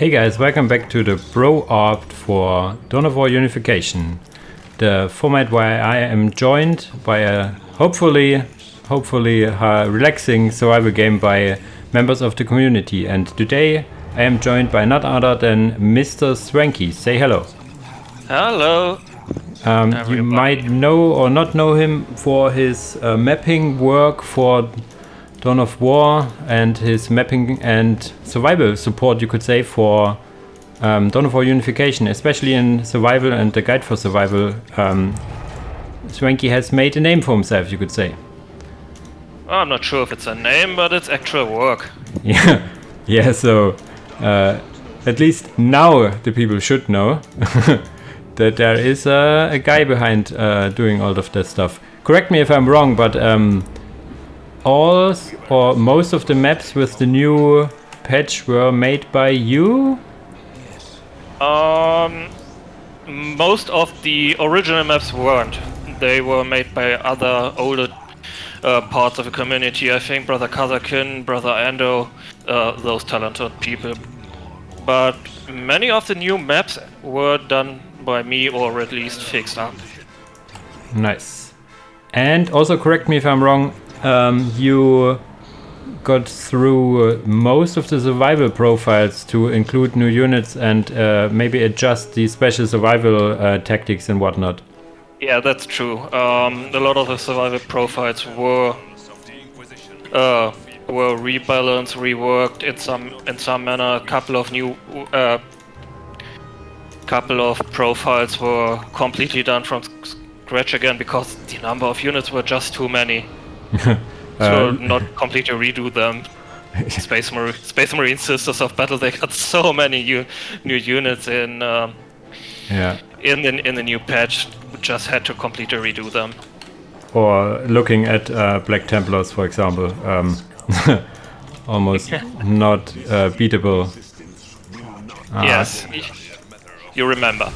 Hey guys, welcome back to the Bro Opt for Dawn of War Unification, the format where I am joined by a hopefully relaxing survival game by members of the community. And today I am joined by none other than Mr. Swanky. Say hello. Hello. You might know or not know him for his mapping work for Dawn of War and his mapping and survival support, you could say, for Dawn of War Unification, especially in survival and the guide for survival. Swanky has made a name for himself, you could say. I'm not sure if it's a name, but it's actual work. Yeah. So at least now the people should know that there is a guy behind doing all of that stuff. Correct me if I'm wrong, but all or most of the maps with the new patch were made by you? Most of the original maps weren't. They were made by other older parts of the community. I think Brother Kazakin, Brother Ando, those talented people. But many of the new maps were done by me, or at least fixed up. Nice. And also correct me if I'm wrong, you got through most of the survival profiles to include new units and maybe adjust the special survival tactics and whatnot. Yeah, that's true. A lot of the survival profiles were rebalanced, reworked in some manner. A couple of profiles were completely done from scratch again because the number of units were just too many. So not completely redo them. Space Marine Sisters of Battle, they got so many new units in the new patch. We just had to completely redo them. Or looking at Black Templars, for example, almost not beatable. Yes, you remember.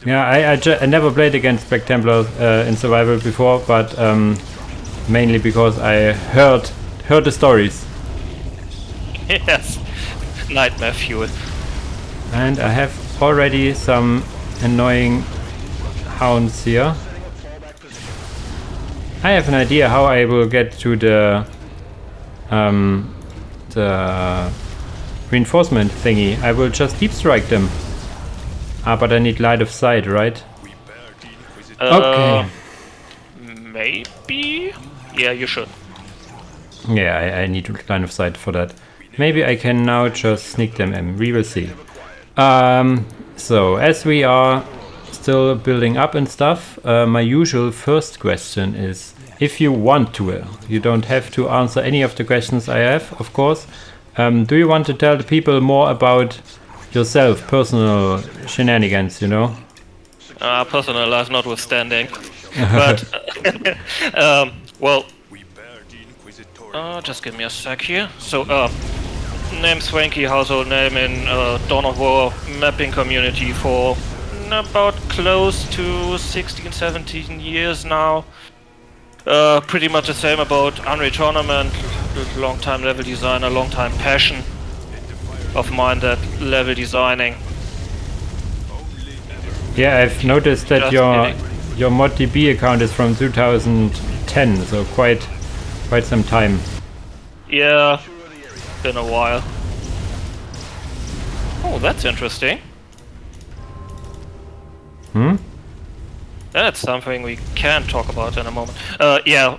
I never played against Black Templars in survival before, but mainly because I heard the stories. Yes, nightmare fuel. And I have already some annoying hounds here. I have an idea how I will get to the reinforcement thingy. I will just deep strike them. But I need light of sight, right? Okay. Maybe? Yeah, you should. Yeah, I need line of sight for that. Maybe I can now just sneak them in. We will see. So, as we are still building up and stuff, my usual first question is, if you want to, you don't have to answer any of the questions I have, of course. Do you want to tell the people more about yourself, personal shenanigans, you know? Personal life notwithstanding. But, well, just give me a sec here. So, name Swanky, household name in Dawn of War mapping community for about close to 16, 17 years now. Pretty much the same about Unreal Tournament, long time level designer, long time passion of mine, that level designing. Yeah, I've noticed that your Moddb account is from 2010, so quite some time. Yeah, been a while. Oh, that's interesting. That's something we can talk about in a moment. Yeah,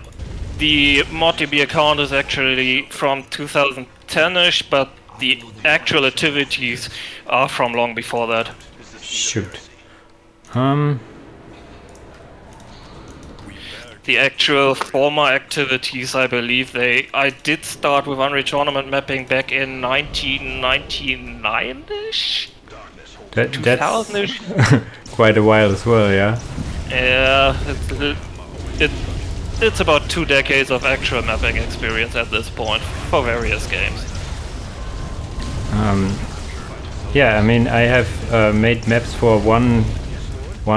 the Moddb account is actually from 2010-ish, but the actual activities are from long before that. Shoot. The actual former activities, I believe I did start with Unreal Tournament mapping back in 1999-ish? That's 2000-ish? quite a while as well, yeah? Yeah, it's about 2 decades of actual mapping experience at this point, for various games. Yeah, I mean, I have made maps for one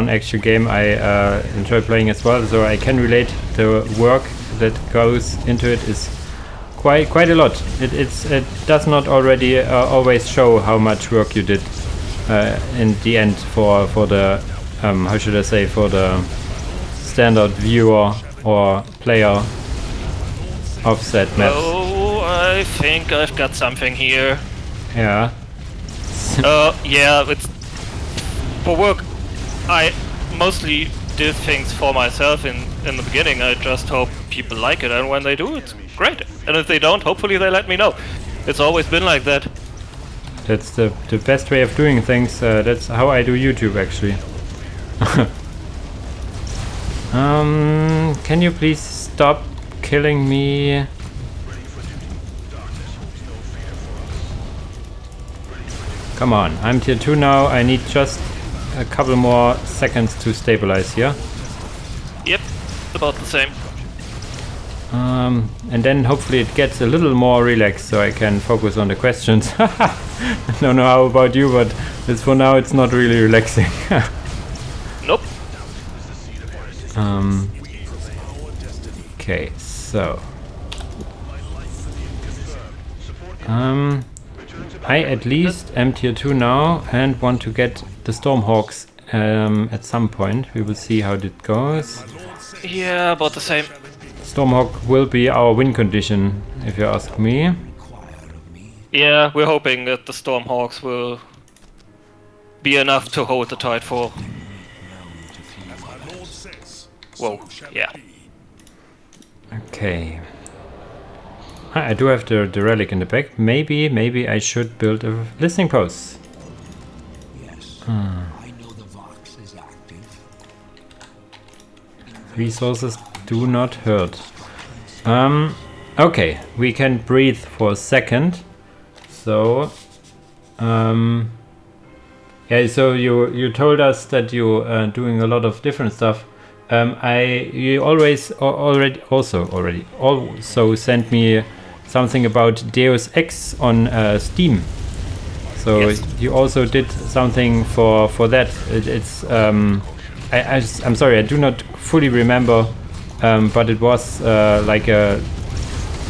actual game I enjoy playing as well, so I can relate. The work that goes into it is quite a lot. It does not already always show how much work you did in the end for the how should I say, for the standard viewer or player offset maps. Oh, I think I've got something here. Yeah. Yeah, it's for work. I mostly did things for myself in the beginning. I just hope people like it, and when they do, it's great. And if they don't, hopefully they let me know. It's always been like that. That's the best way of doing things. That's how I do YouTube, actually. Can you please stop killing me? Come on, I'm tier 2 now. I need just a couple more seconds to stabilize here. Yep, about the same. And then hopefully it gets a little more relaxed so I can focus on the questions. I don't know how about you, but for now it's not really relaxing. Nope. Okay, so I at least am tier 2 now and want to get the Stormhawks at some point. We will see how it goes. Yeah, about the same. Stormhawk will be our win condition, if you ask me. Yeah, we're hoping that the Stormhawks will be enough to hold the tide for. Whoa, yeah. Okay. I do have the relic in the back. Maybe I should build a listening post. Yes. I know the Vox is active. Resources do not hurt. Okay, we can breathe for a second. So, yeah. So you told us that you are doing a lot of different stuff. You also sent me something about Deus Ex on Steam. So yes. You also did something for that. I'm sorry, I do not fully remember, but it was like a,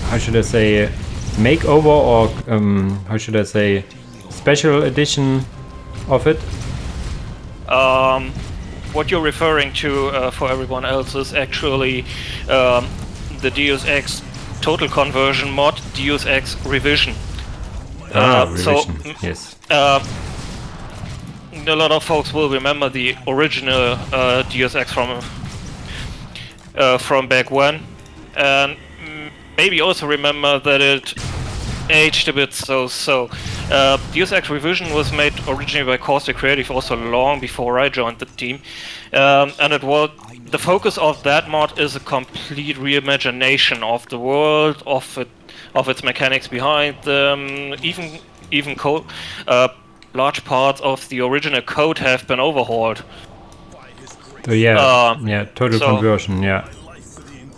how should I say, makeover, or how should I say, special edition of it. What you're referring to for everyone else is actually the Deus Ex Total Conversion mod, Deus Ex Revision. Revision. Yes. A lot of folks will remember the original Deus Ex from back when, and maybe also remember that it aged a bit so. Deus Ex Revision was made originally by Caustic Creative, also long before I joined the team, and it was the focus of that mod is a complete reimagination of the world, of its mechanics behind them. Even code, large parts of the original code have been overhauled. So yeah, total conversion. Yeah.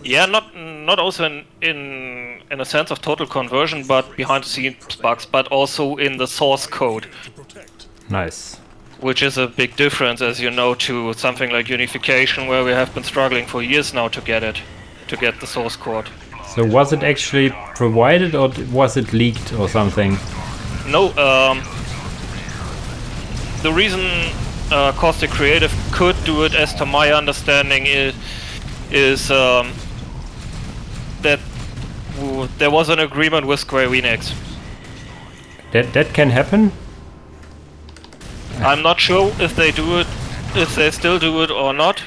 Yeah, not also in a sense of total conversion, but behind the scenes bugs, but also in the source code. Nice. Which is a big difference, as you know, to something like Unification, where we have been struggling for years now to get the source code. So was it actually provided, or was it leaked or something? No, the reason Caustic Creative could do it, as to my understanding, is that there was an agreement with Square Enix. That can happen? I'm not sure if they still do it or not.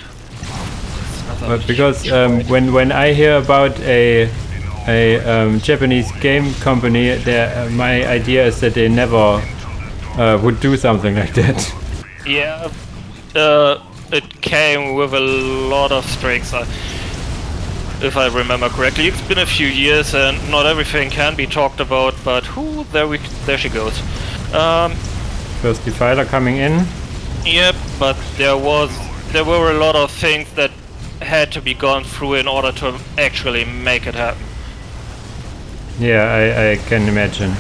But because when I hear about a Japanese game company, my idea is that they never would do something like that. Yeah, it came with a lot of strings, if I remember correctly. It's been a few years and not everything can be talked about, but there she goes. First defiler coming in. Yep, but there were a lot of things that had to be gone through in order to actually make it happen. Yeah, I can imagine.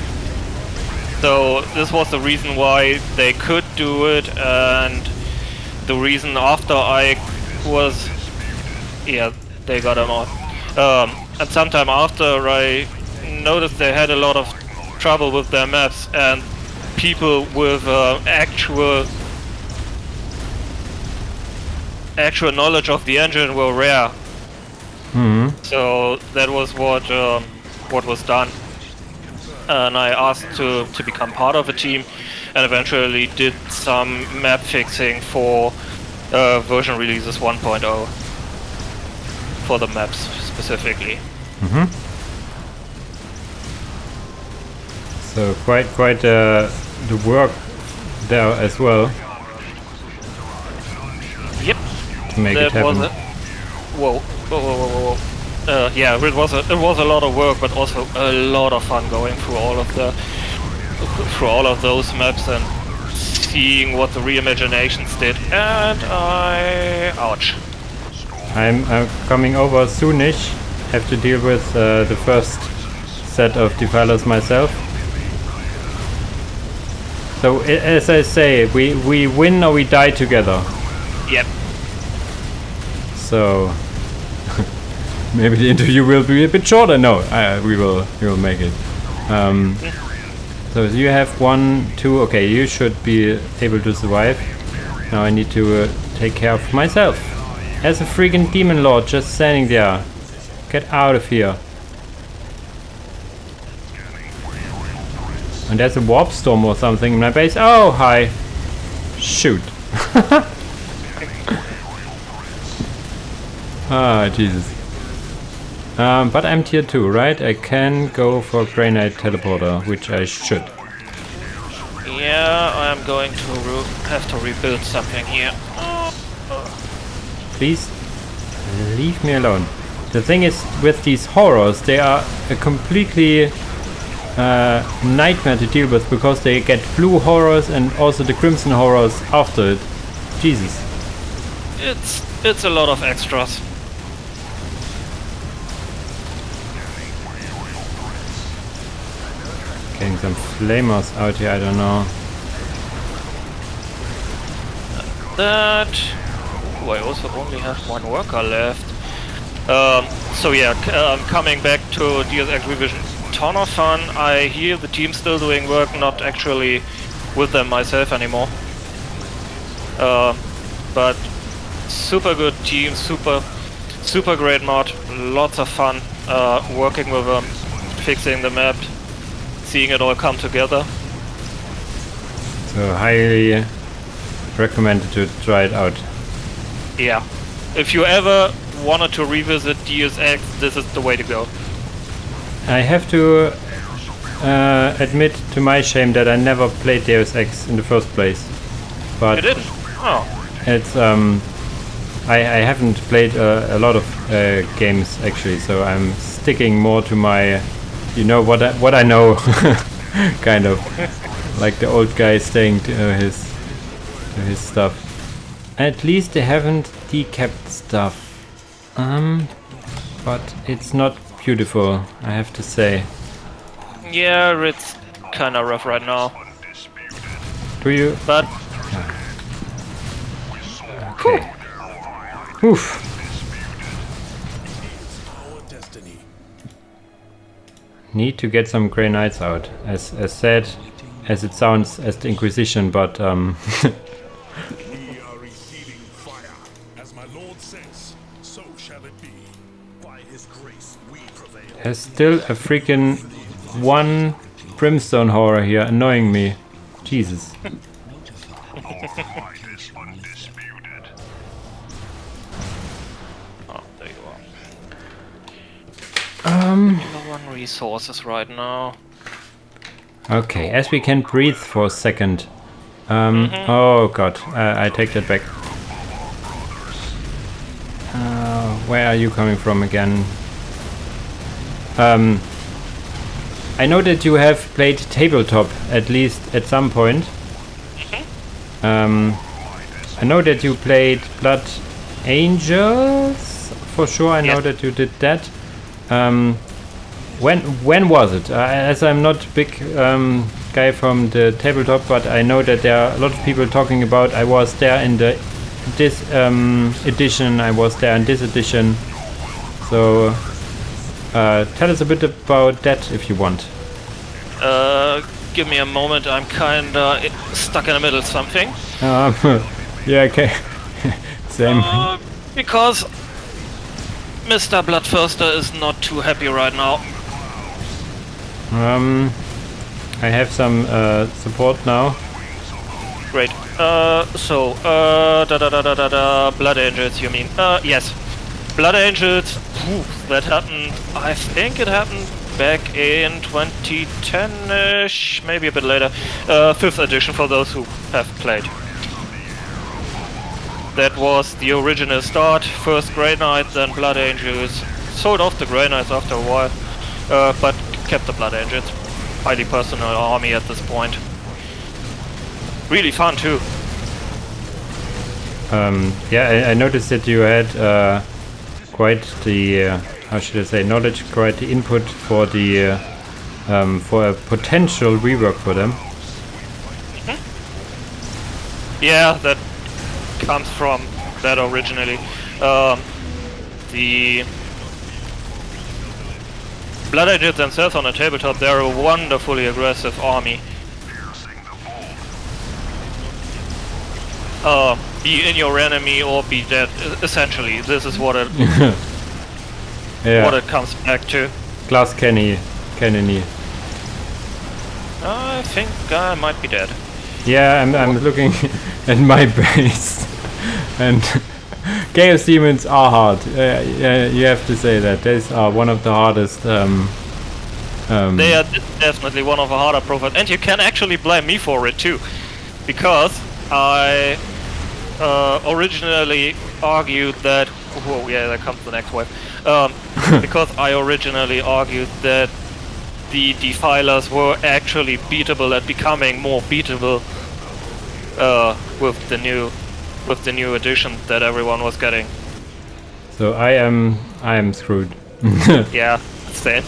So this was the reason why they could do it, and the reason after I was... Yeah, they got a mod. And sometime after I noticed they had a lot of trouble with their maps, and people with actual knowledge of the engine were rare. So that was what was done, and I asked to become part of a team, and eventually did some map fixing for version releases 1.0 for the maps specifically. So quite the work there as well. Yep. To make it happen. Whoa. Yeah, it was a lot of work, but also a lot of fun going through all of those maps and seeing what the reimaginations did. And ouch. I'm coming over soonish. Have to deal with the first set of defilers myself. So as I say, we win or we die together. Yep. So maybe the interview will be a bit shorter. No, we will make it. So you have 1, 2. Okay, you should be able to survive. Now I need to take care of myself. There's a freaking demon lord just standing there. Get out of here. And there's a warp storm or something in my base. Oh, hi. Shoot. Ah, Jesus. But I'm tier 2, right? I can go for Granite Teleporter, which I should. Yeah, I'm going to have to rebuild something here. Please leave me alone. The thing is, with these horrors, they are a completely nightmare to deal with, because they get blue horrors and also the crimson horrors after it. Jesus. It's a lot of extras. Getting some flamers out here, I don't know. I also only have 1 worker left. So yeah, coming back to Deus Ex Revision, ton of fun. I hear the team's still doing work, not actually with them myself anymore. But super good team, super great mod, lots of fun working with them, fixing the map, seeing it all come together. So highly recommended to try it out. Yeah, if you ever wanted to revisit Deus Ex, this is the way to go. I have to admit to my shame that I never played Deus Ex in the first place. But You didn't? Oh. it's I haven't played a lot of games actually, so I'm sticking more to my, you know, what I know, kind of like the old guy staying to his stuff. At least they haven't decapped stuff, but it's not beautiful, I have to say. Yeah, it's kinda rough right now. Do you? But Okay. Oof. Need to get some grey knights out. As sad as it sounds as the Inquisition, but We are receiving fire. As my Lord says, so shall it be. By his grace we prevail. there's still a freaking 1 brimstone horror here annoying me. Jesus. oh, there you are. No one resources right now. Okay, as we can breathe for a second. Oh god, I take that back. Where are you coming from again? I know that you have played Tabletop, at least at some point. I know that you played Blood Angels, for sure, I know that you did that. When was it? As I'm not a big guy from the Tabletop, but I know that there are a lot of people talking about I was there in this edition, I was there in this edition. So Tell us a bit about that if you want. Give me a moment, I'm kinda stuck in the middle of something. Yeah, okay. Same. Because Mr. Bloodthirster is not too happy right now. I have some support now. Great. Blood Angels, you mean? Yes. Blood Angels, that happened, I think it happened back in 2010-ish, maybe a bit later. 5th edition for those who have played. That was the original start. First Grey Knight, then Blood Angels. Sold off the Grey Knights after a while, but kept the Blood Angels. Highly personal army at this point. Really fun too. Yeah, I noticed that you had quite the how should I say, knowledge, quite the input for the for a potential rework for them. Yeah, that comes from that originally. The Blood Angels themselves on the tabletop, they're a wonderfully aggressive army. Be in your enemy or be dead. Essentially, this is what it what it comes back to. Glass cannony. I think I might be dead. Yeah, I'm looking at my base, and Chaos Demons are hard. You have to say that these are one of the hardest. They are definitely one of the harder profiles, and you can actually blame me for it too, because I originally argued that. Oh yeah, there comes the next wave. Because I originally argued that the Defilers were actually beatable and becoming more beatable with the new edition that everyone was getting. So I am screwed. Yeah, same.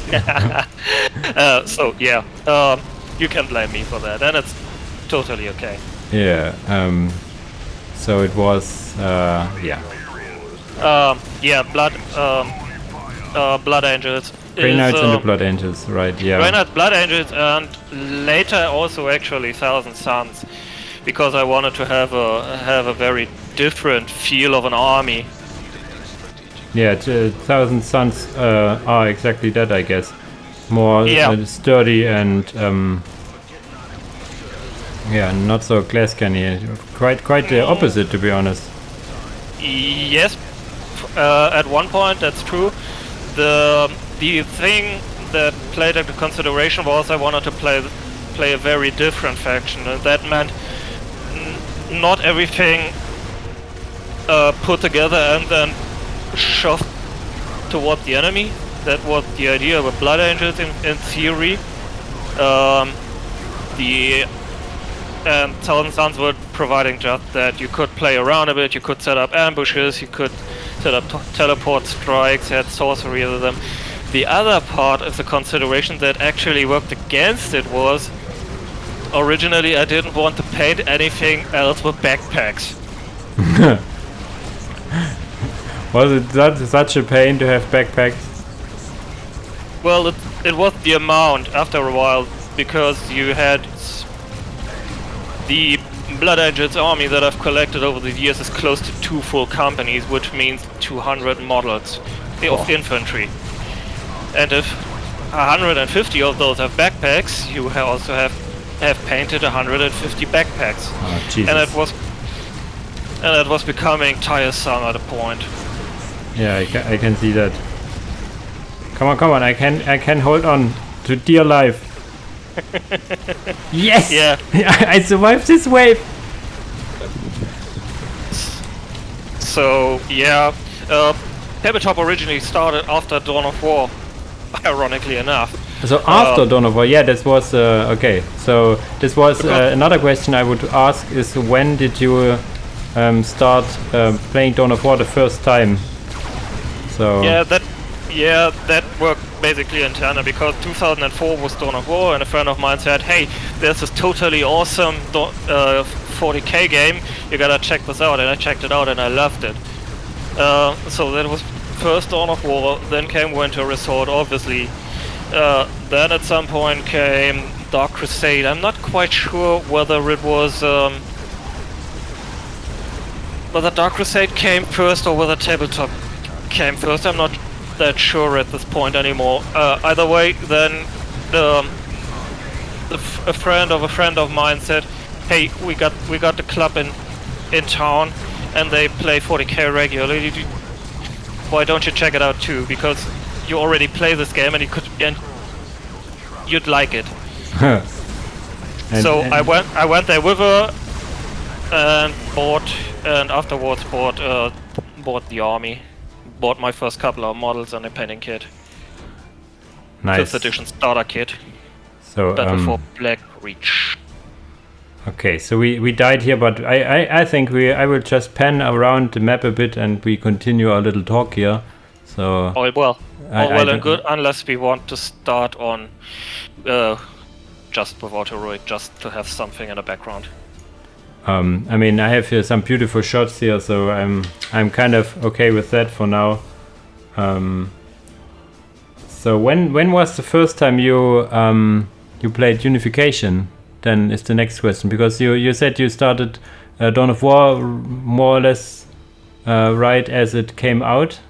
So yeah, you can blame me for that, and it's totally okay. Yeah. So it was. Yeah. Yeah, Blood Angels. Grey Knights and the Blood Angels, right? Yeah. Grey Knights, Blood Angels, and later also actually Thousand Suns, because I wanted to have a very different feel of an army. Yeah, Thousand Suns are exactly that, I guess. More sturdy and yeah, not so glass canny. Quite the opposite, to be honest. Yes, at one point that's true. The thing that played into consideration was I wanted to play a very different faction, and that meant not everything put together and then shoved toward the enemy. That was the idea with Blood Angels in theory. And Thousand Suns were providing just that. You could play around a bit, you could set up ambushes, you could set up teleport strikes, had sorcery with them. The other part of the consideration that actually worked against it was originally I didn't want to paint anything else with backpacks. Was it such a pain to have backpacks? Well, it was the amount after a while, because you had the Blood Angels army that I've collected over the years is close to 2 full companies, which means 200 models of infantry. And if 150 of those have backpacks, you also have painted 150 backpacks. Oh, Jesus. And it was becoming tiresome at a point. Yeah, I can see that. Come on, I can hold on to dear life. Yes! Yeah. I survived this wave! So, yeah. Tabletop originally started after Dawn of War, ironically enough. So after Dawn of War, yeah, this was, okay. So this was another question I would ask is when did you start playing Dawn of War the first time? So Yeah, that worked basically in tandem, because 2004 was Dawn of War, and a friend of mine said, hey, there's this totally awesome 40k game, you gotta check this out, and I checked it out and I loved it. So that was first Dawn of War, then came Winter Resort, obviously. Then at some point came Dark Crusade. I'm not quite sure whether it was whether Dark Crusade came first or whether Tabletop came first. I'm not that sure at this point anymore. Either way, then a friend of mine said, "Hey, we got the club in town, and they play 40k regularly. Why don't you check it out too? Because you already play this game, and you'd like it." So I went there with her and afterwards bought the army, bought my first couple of models and a painting kit. Nice. 5th edition starter kit. So Battle for Black Reach. Okay, so we died here, but I think I will just pan around the map a bit and we continue our little talk here. So All well and good, unless we want to start on just without heroic, just to have something in the background. I mean, I have here some beautiful shots here, so I'm kind of okay with that for now. So when was the first time you played Unification? Then is the next question, because you said you started Dawn of War more or less right as it came out.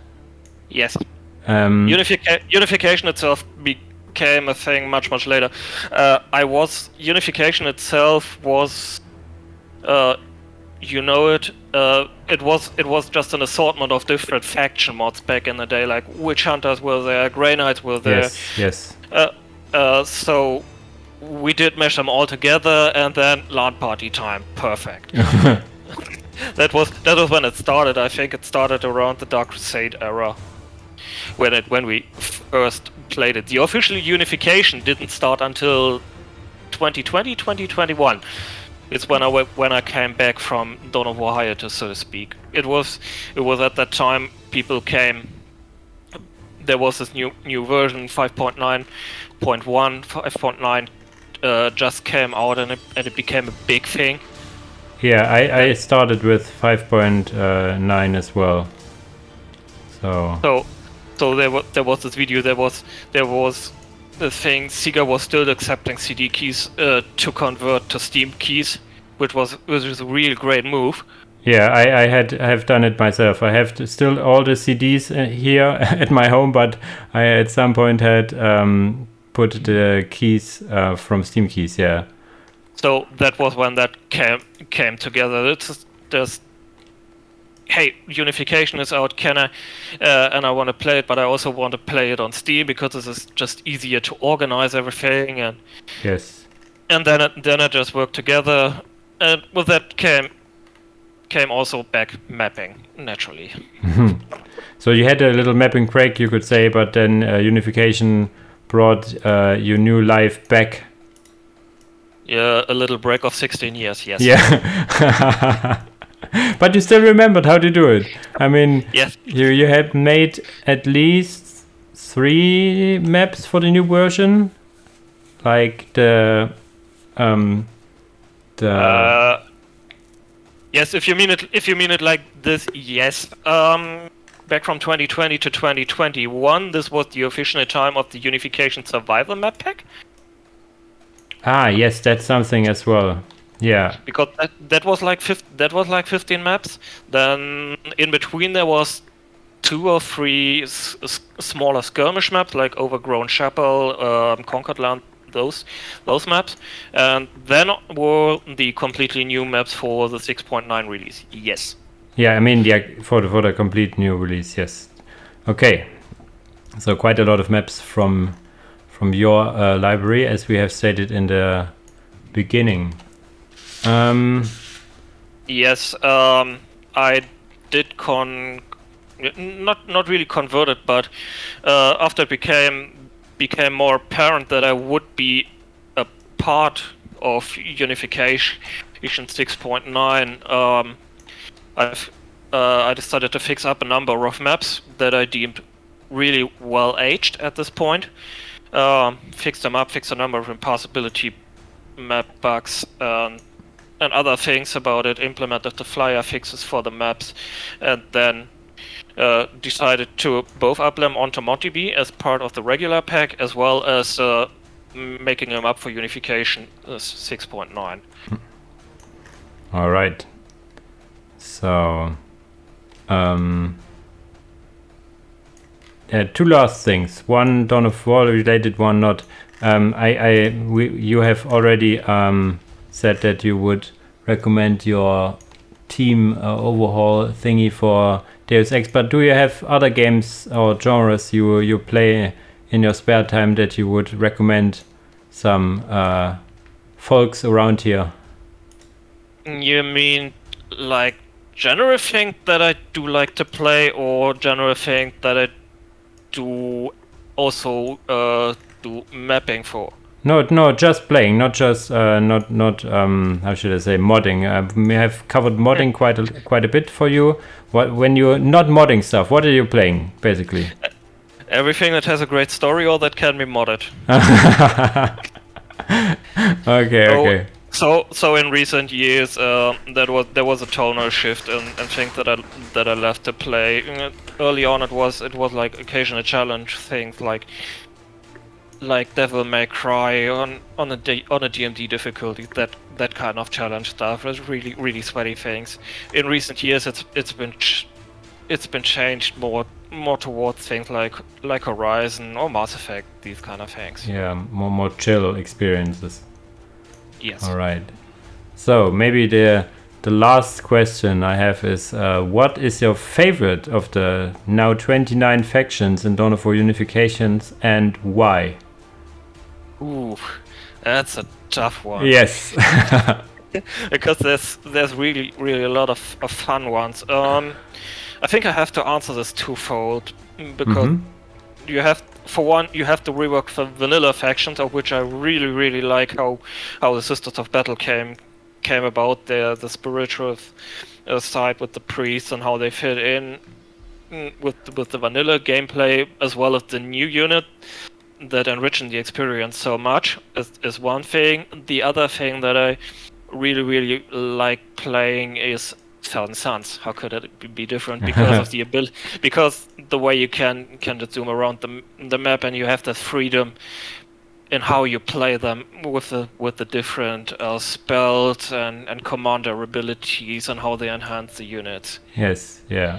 Yes. Unification itself became a thing much later. Unification itself was, it was just an assortment of different faction mods back in the day. Like Witch Hunters were there, Grey Knights were there. Yes. So we did mesh them all together, and then LAN party time. Perfect. That was when it started. I think it started around the Dark Crusade era, when we first played it. The official Unification didn't start until 2020, 2021. It's when I came back from Dawn of War hiatus, so to speak. It was at that time people came. There was this new version 5.9.1, 5.9 just came out, and it became a big thing. Yeah, I started with 5.9 as well. So there was this video. There was the thing. Sega was still accepting CD keys to convert to Steam keys, which was a real great move. Yeah, I have done it myself. I have still all the CDs here at my home, but I at some point had put the keys from Steam keys. Yeah. So that was when that came together. It's just, hey, Unification is out, can I? And I want to play it, but I also want to play it on Steam because this is just easier to organize everything. And yes. And then it just worked together, and with that came also back mapping naturally. So you had a little mapping break, you could say, but then Unification brought your new life back. Yeah, a little break of 16 years, yes. Yeah. But you still remembered how to do it. I mean, yes. You had made at least 3 maps for the new version, like the yes, if you mean it like this, yes. Back from 2020 to 2021, this was the official time of the Unification Survival Map Pack. Ah, yes, that's something as well. Yeah. Because that was like 15 maps. Then in between there was 2 or 3 smaller skirmish maps, like Overgrown Chapel, Conquered Land, those maps, and then were the completely new maps for the 6.9 release. Yes. Yeah, I mean, for the complete new release, yes. Okay. So quite a lot of maps from your library, as we have stated in the beginning. Yes, I did not really convert it, but after it became more apparent that I would be a part of Unification 6.9, I decided to fix up a number of maps that I deemed really well aged at this point. Fixed them up, fixed a number of impassability map bugs and other things about it, implemented the flyer fixes for the maps, and then decided to both up them onto Moddb as part of the regular pack, as well as making them up for Unification 6.9. All right. So, two last things. One Dawn of War related, one not. You have already said that you would recommend your team overhaul thingy for Deus Ex, but do you have other games or genres you play in your spare time that you would recommend some folks around here? You mean like genre thing that I do like to play, or genre thing that I do also do mapping for? No, just playing, not just not how should I say, modding. We have covered modding quite a bit for you. When you're not modding stuff, what are you playing basically? Everything that has a great story or that can be modded. Okay. So in recent years, there was a tonal shift and things that I left to play. Early on, it was like occasional challenge things like Devil May Cry on a DMD difficulty. That kind of challenge stuff was really sweaty things. In recent years, it's been changed more towards things like Horizon or Mass Effect, these kind of things. Yeah, more chill experiences. Yes. All right. So maybe the last question I have is, what is your favorite of the now 29 factions in Dawn of War Unifications, and why? Ooh, that's a tough one. Yes. Because there's really a lot of fun ones. I think I have to answer this twofold, because you have to rework the vanilla factions, of which I really like how the Sisters of Battle came about, the spiritual side with the priests and how they fit in with the vanilla gameplay, as well as the new unit that enrichen the experience so much is one thing. The other thing that I really like playing is Thousand Suns. How could it be different? Because of the ability, because the way you can just zoom around the map, and you have that freedom in how you play them with the different spells and commander abilities and how they enhance the units. Yes. Yeah.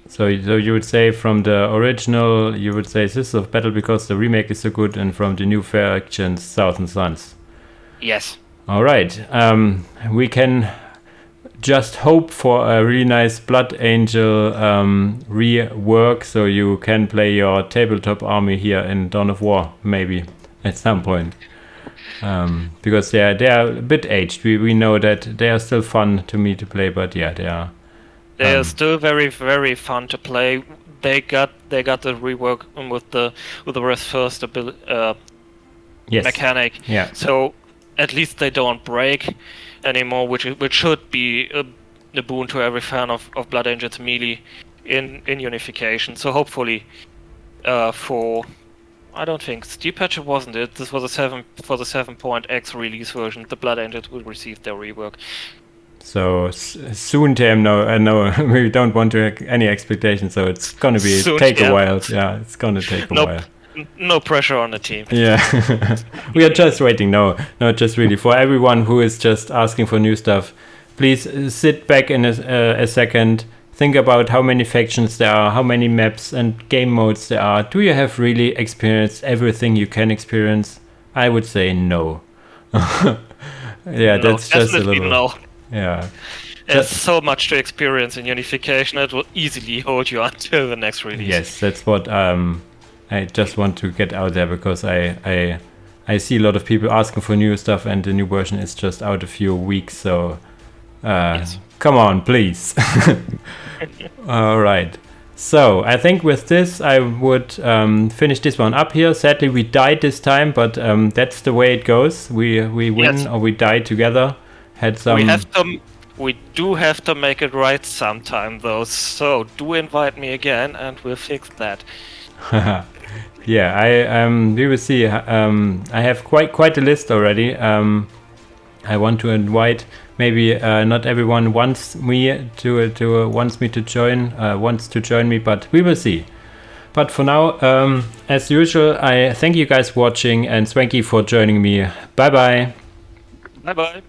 So you would say from the original, you would say Sisters of Battle because the remake is so good, and from the new factions, Thousand Suns. Yes. All right. We can just hope for a really nice Blood Angel rework, so you can play your tabletop army here in Dawn of War, maybe at some point. Because they are a bit aged. We know that they are still fun to me to play, but yeah, they are. They are still very fun to play. They got the rework with the rest first mechanic. Yeah. So at least they don't break anymore, which should be a boon to every fan of Blood Angels melee in Unification. So hopefully, for I don't think Steel Patch wasn't it. This was for the 7.x release version. The Blood Angels will receive their rework. So soon, Tim. No, we don't want to have any expectations. So it's gonna take a while. Yeah, it's gonna take a while. No pressure on the team. Yeah, we are just waiting. No, just really for everyone who is just asking for new stuff. Please sit back in a second. Think about how many factions there are, how many maps and game modes there are. Do you have really experienced everything you can experience? I would say no. Yeah, that's just a little. No. Yeah. There's so much to experience in Unification. It will easily hold you until the next release. Yes, that's what I just want to get out there, because I see a lot of people asking for new stuff, and the new version is just out a few weeks. So yes. Come on, please. All right. So I think with this I would finish this one up here. Sadly, we died this time, but that's the way it goes. We win or we die together. Had some. We do have to make it right sometime, though. So do invite me again, and we'll fix that. Yeah, we will see. I have quite a list already. I want to invite Maybe not everyone wants me to join me, but we will see. But for now, as usual, I thank you guys for watching and Swanky for joining me. Bye bye. Bye bye.